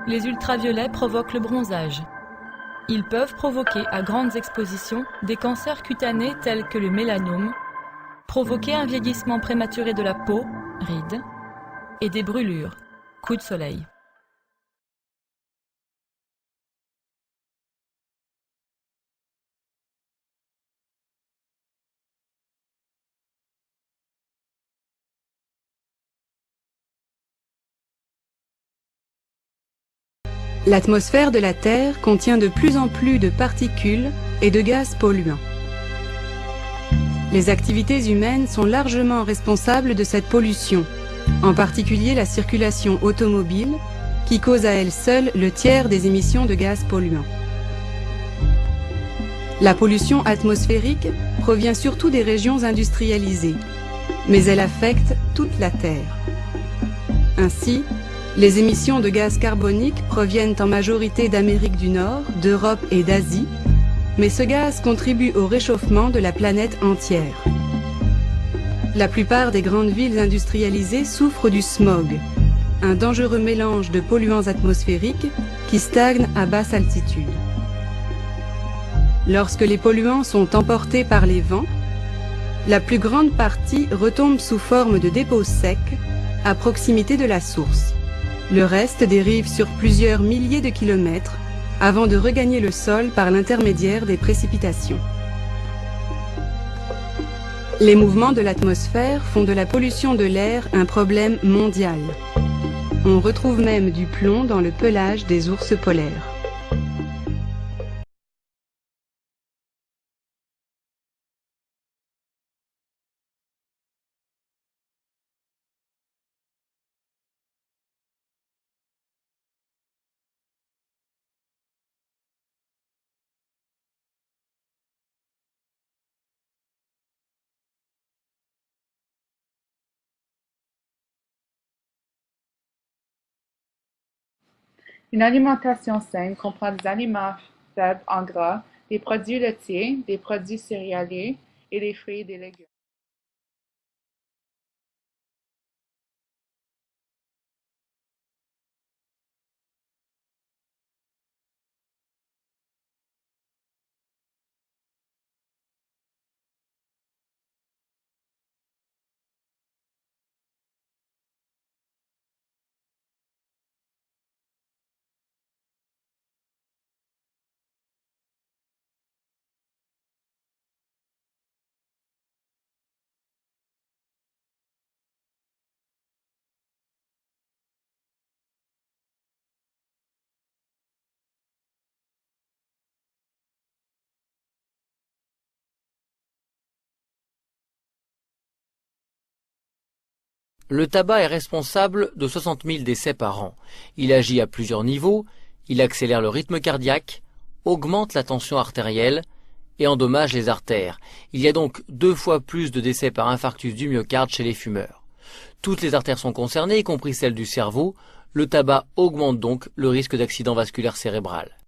les ultraviolets provoquent le bronzage. Ils peuvent provoquer à grandes expositions des cancers cutanés tels que le mélanome, provoquer un vieillissement prématuré de la peau, rides, et des brûlures, coups de soleil. L'atmosphère de la Terre contient de plus en plus de particules et de gaz polluants. Les activités humaines sont largement responsables de cette pollution, en particulier la circulation automobile, qui cause à elle seule le tiers des émissions de gaz polluants. La pollution atmosphérique provient surtout des régions industrialisées, mais elle affecte toute la Terre. Ainsi, les émissions de gaz carbonique proviennent en majorité d'Amérique du Nord, d'Europe et d'Asie, mais ce gaz contribue au réchauffement de la planète entière. La plupart des grandes villes industrialisées souffrent du smog, un dangereux mélange de polluants atmosphériques qui stagne à basse altitude. Lorsque les polluants sont emportés par les vents, la plus grande partie retombe sous forme de dépôts secs à proximité de la source. Le reste dérive sur plusieurs milliers de kilomètres avant de regagner le sol par l'intermédiaire des précipitations. Les mouvements de l'atmosphère font de la pollution de l'air un problème mondial. On retrouve même du plomb dans le pelage des ours polaires. Une alimentation saine comprend des aliments faibles en gras, des produits laitiers, des produits céréaliers et des fruits et des légumes. Le tabac est responsable de 60 000 décès par an. Il agit à plusieurs niveaux, il accélère le rythme cardiaque, augmente la tension artérielle et endommage les artères. Il y a donc 2 fois plus de décès par infarctus du myocarde chez les fumeurs. Toutes les artères sont concernées, y compris celles du cerveau. Le tabac augmente donc le risque d'accident vasculaire cérébral.